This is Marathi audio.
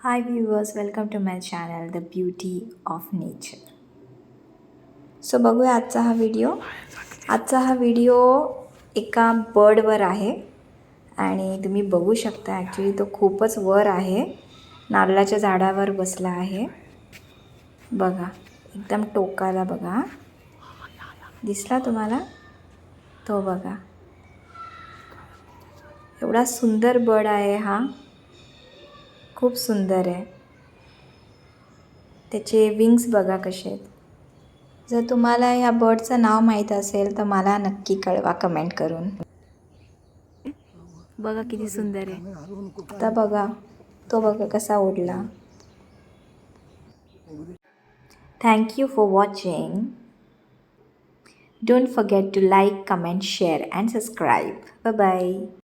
Hi viewers, welcome to my channel The Beauty of Nature. So बघूया आजचा हा व्हिडिओ एका बर्डवर आहे आणि तुम्ही बघू शकता ॲक्च्युली तो खूपच वर आहे. नारळाच्या झाडावर बसला आहे. बघा एकदम टोकाला बघा, दिसला तुम्हाला तो बघा. एवढा सुंदर बर्ड आहे हा, खूप सुंदर आहे. त्याचे विंग्स बघा कसे आहेत. जर तुम्हाला या बर्डचं नाव माहीत असेल तर मला नक्की कळवा कमेंट करून. बघा किती सुंदर आहे. आता बघा तो बघा कसा उडला. Thank you for watching. Don't forget to like, comment, share and subscribe. Bye bye.